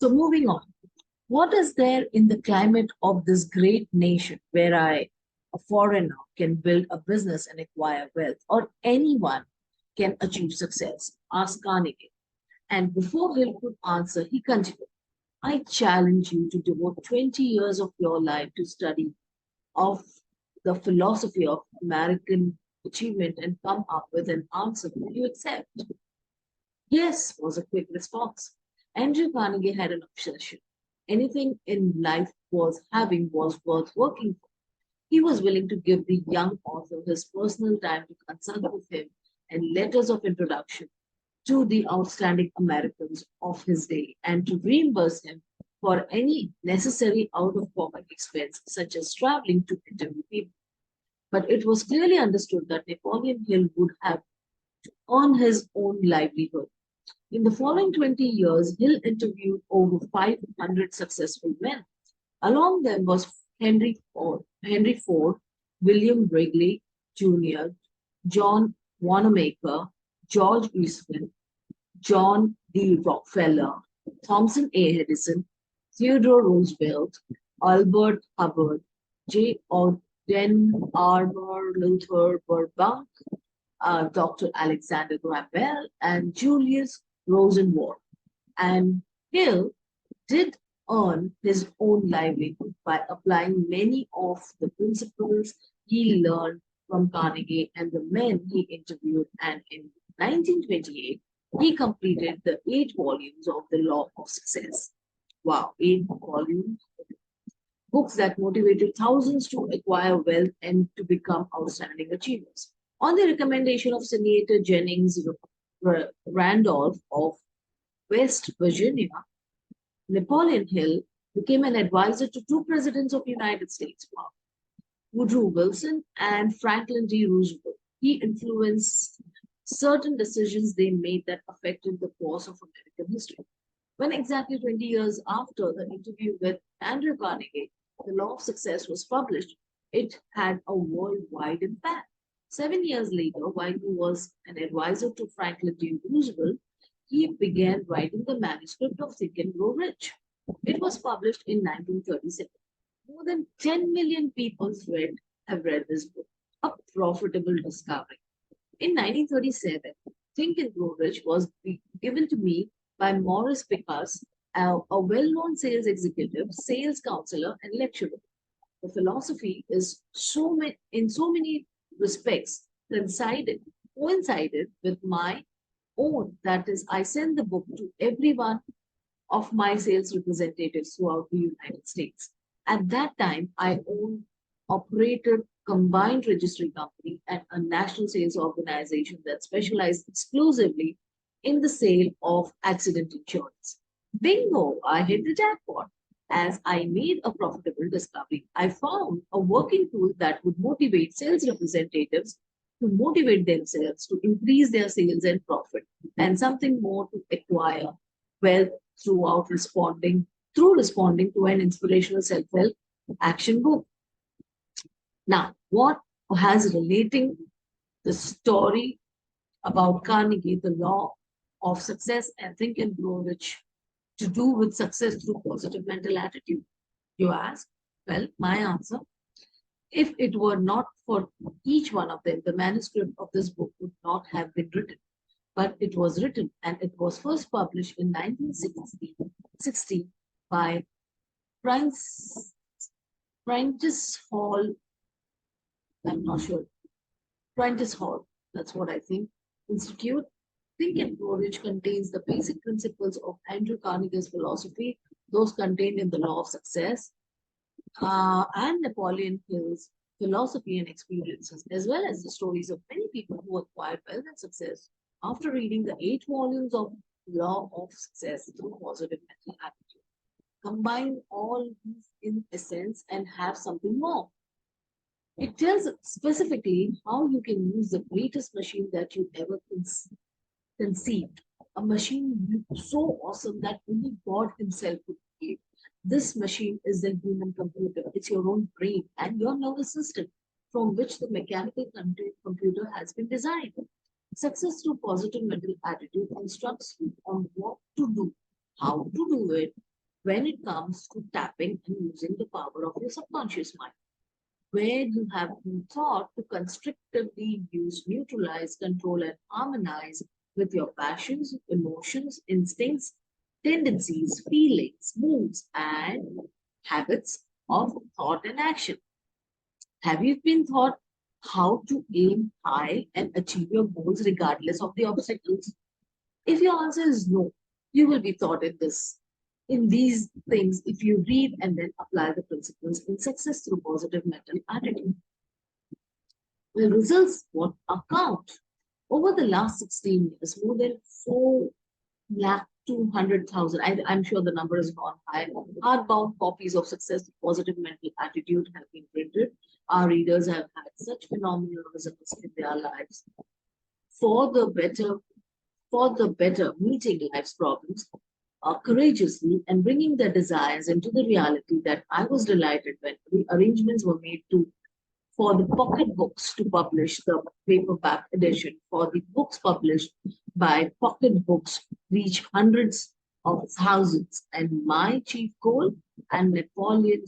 So moving on, what is there in the climate of this great nation where a foreigner, can build a business and acquire wealth, or anyone can achieve success? Asked Carnegie. And before Hill could answer, he continued, I challenge you to devote 20 years of your life to study of the philosophy of American achievement and come up with an answer that you accept. Yes, was a quick response. Andrew Carnegie had an obsession. Anything in life was worth working for. He was willing to give the young author his personal time to consult with him and letters of introduction to the outstanding Americans of his day and to reimburse him for any necessary out of pocket expense, such as traveling to interview people. But it was clearly understood that Napoleon Hill would have to earn his own livelihood. In the following 20 years, Hill interviewed over 500 successful men. Among them was Henry Ford, William Wrigley Jr., John Wanamaker, George Eastman, John D. Rockefeller, Thompson A. Edison, Theodore Roosevelt, Albert Hubbard, J. Ogden Arbor Luther Burbank, Dr. Alexander Graham Bell, and Julius Rosenwald. And Hill did earn his own livelihood by applying many of the principles he learned from Carnegie and the men he interviewed. And in 1928, he completed the 8 volumes of The Law of Success. Wow, 8 volumes. Books that motivated thousands to acquire wealth and to become outstanding achievers. On the recommendation of Senator Jennings Randolph of West Virginia, Napoleon Hill became an advisor to 2 presidents of the United States, Woodrow Wilson and Franklin D. Roosevelt. He influenced certain decisions they made that affected the course of American history. When exactly 20 years after the interview with Andrew Carnegie, The Law of Success was published, it had a worldwide impact. 7 years later, while he was an advisor to Franklin D. Roosevelt, he began writing the manuscript of Think and Grow Rich. It was published in 1937. More than 10 million people have read this book, a profitable discovery. In 1937, Think and Grow Rich was given to me by Maurice Picasso, a well-known sales executive, sales counselor, and lecturer. The philosophy is in so many respects coincided with my own. That is, I send the book to every one of my sales representatives throughout the United States. At that time, I operated combined registry company and a national sales organization that specialized exclusively in the sale of accident insurance. Bingo, I hit the jackpot. As I made a profitable discovery, I found a working tool that would motivate sales representatives to motivate themselves to increase their sales and profit, and something more to acquire wealth through responding to an inspirational self-help action book. Now, what has relating the story about Carnegie, The Law of Success, and Think and Grow Rich to do with success through positive mental attitude? You ask. Well, my answer, if it were not for each one of them, the manuscript of this book would not have been written. But it was written and it was first published in 1960 by Prentice Hall. I'm not sure. Prentice Hall, that's what I think. Institute. Think and Grow Rich contains the basic principles of Andrew Carnegie's philosophy, those contained in The Law of Success, and Napoleon Hill's philosophy and experiences, as well as the stories of many people who acquired wealth and success after reading the 8 volumes of Law of Success through positive mental attitude. Combine all these in essence and have something more. It tells specifically how you can use the greatest machine that you ever conceived, a machine so awesome that only God Himself could create. This machine is the human computer. It's your own brain and your nervous system from which the mechanical computer has been designed. Success through positive mental attitude instructs you on what to do, how to do it, when it comes to tapping and using the power of your subconscious mind, where you have been taught to constrictively use, neutralize, control, and harmonize with your passions, emotions, instincts, tendencies, feelings, moods, and habits of thought and action. Have you been taught how to aim high and achieve your goals regardless of the obstacles? If your answer is no, you will be taught in these things if you read and then apply the principles in success through positive mental attitude. The results what account. Over the last 16 years, more than 4 lakh 200,000, I'm sure the number is gone high, hardbound copies of Success with Positive Mental Attitude have been printed. Our readers have had such phenomenal results in their lives. For the better meeting life's problems courageously and bringing their desires into the reality, that I was delighted when the arrangements were made for the pocket books to publish the paperback edition, for the books published by Pocket Books reach hundreds of thousands. And my chief goal and Napoleon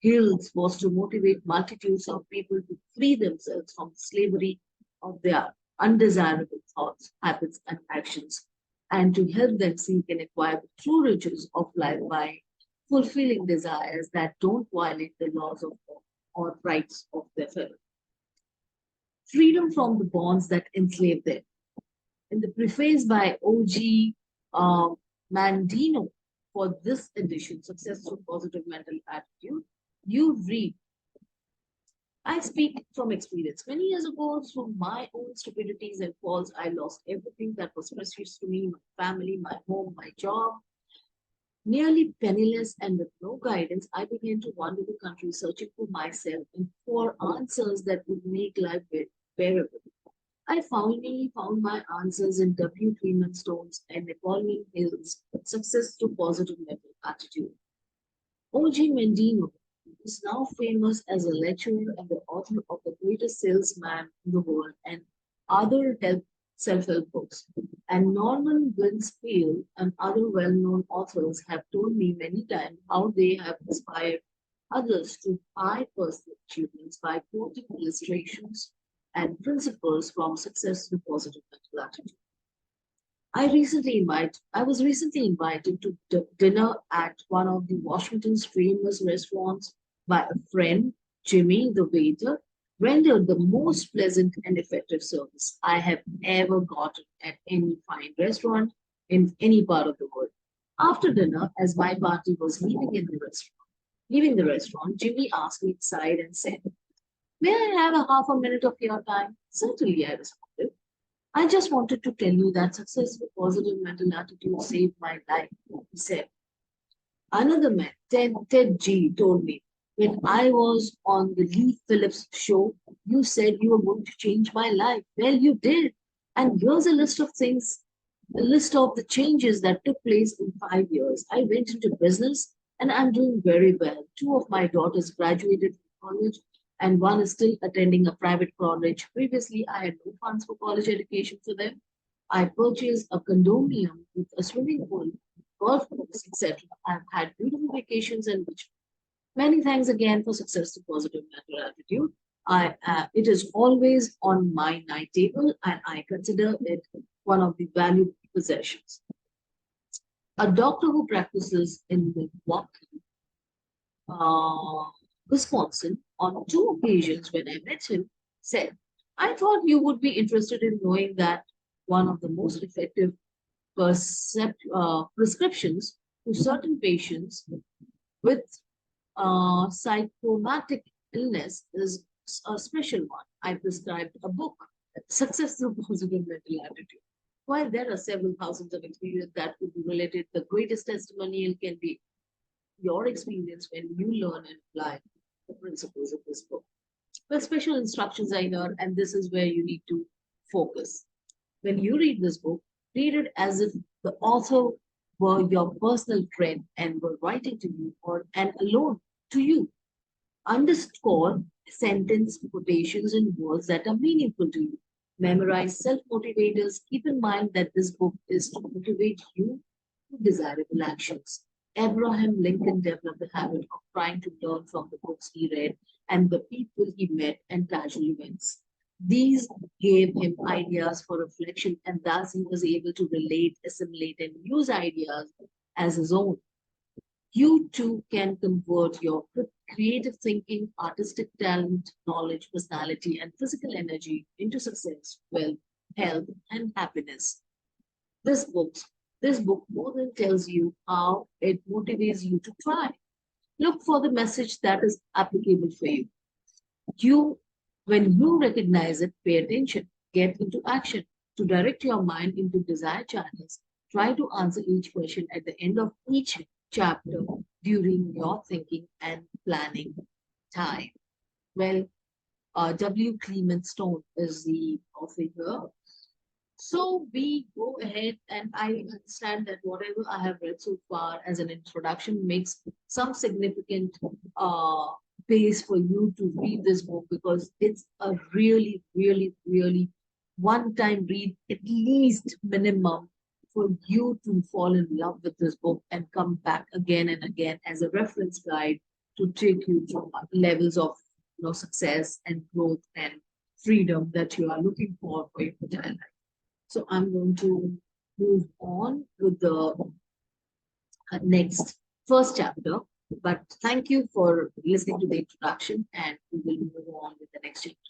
Hill's was to motivate multitudes of people to free themselves from the slavery of their undesirable thoughts, habits, and actions, and to help them seek and acquire the true riches of life by fulfilling desires that don't violate the laws of or rights of their fellow. Freedom from the bonds that enslave them. In the preface by O.G. Mandino for this edition, Success Through Positive Mental Attitude, you read, I speak from experience. Many years ago, through my own stupidities and faults, I lost everything that was precious to me, my family, my home, my job. Nearly penniless and with no guidance, I began to wander the country searching for myself and for answers that would make life bearable. I finally found my answers in W. Clement Stone's and Napoleon Hill's Success Through Positive Mental Attitude. O.G. Mendino is now famous as a lecturer and the author of The Greatest Salesman in the World and other self-help books. And Norman Winsfield and other well-known authors have told me many times how they have inspired others to high personal achievements by quoting illustrations and principles from Success Through Positive Mental Attitude. I was recently invited to dinner at one of the Washington's famous restaurants by a friend. Jimmy, the waiter, rendered the most pleasant and effective service I have ever gotten at any fine restaurant in any part of the world. After dinner, as my party was leaving the restaurant, Jimmy asked me aside and said, "May I have a half a minute of your time?" "Certainly," I responded. "I just wanted to tell you that Success with Positive Mental Attitude saved my life," he said. Another man, Ted G, told me, "When I was on the Lee Phillips show, you said you were going to change my life." Well, you did. And here's a list of the changes that took place in 5 years. I went into business and I'm doing very well. Two of my daughters graduated from college and one is still attending a private college. Previously, I had no funds for college education for them. I purchased a condominium with a swimming pool, golf course, etc. I've had beautiful vacations and beach. Many thanks again for Success to Positive Mental Attitude. It is always on my night table and I consider it one of the valued possessions. A doctor who practices in Milwaukee, Wisconsin, on 2 occasions when I met him, said, "I thought you would be interested in knowing that one of the most effective prescriptions to certain patients with psychomatic illness is a special one. I prescribed a book, Success Through Positive Mental Attitude." While there are several thousands of experiences that could be related, the greatest testimonial can be your experience when you learn and apply the principles of this book. Well, special instructions are here, and this is where you need to focus. When you read this book, read it as if the author were your personal friend and were writing to you and alone to you. Underscore sentence quotations and words that are meaningful to you. Memorize self-motivators. Keep in mind that this book is to motivate you to desirable actions. Abraham Lincoln developed the habit of trying to learn from the books he read and the people he met and casual events. These gave him ideas for reflection, and thus he was able to relate, assimilate, and use ideas as his own. You too can convert your creative thinking, artistic talent, knowledge, personality, and physical energy into success, wealth, health, and happiness. This book, this book more than tells you how, it motivates you to try. Look for the message that is applicable for you. You, when you recognize it, pay attention, get into action. To direct your mind into desired channels, try to answer each question at the end of each chapter during your thinking and planning time. Well, W. Clement Stone is the author here. So we go ahead, and I understand that whatever I have read so far as an introduction makes some significant base for you to read this book, because it's a really, really, really one-time read, at least minimum, for you to fall in love with this book and come back again and again as a reference guide to take you to levels of success and growth and freedom that you are looking for your entire life. So I'm going to move on with the next first chapter. But thank you for listening to the introduction, and we will move on with the next chapter.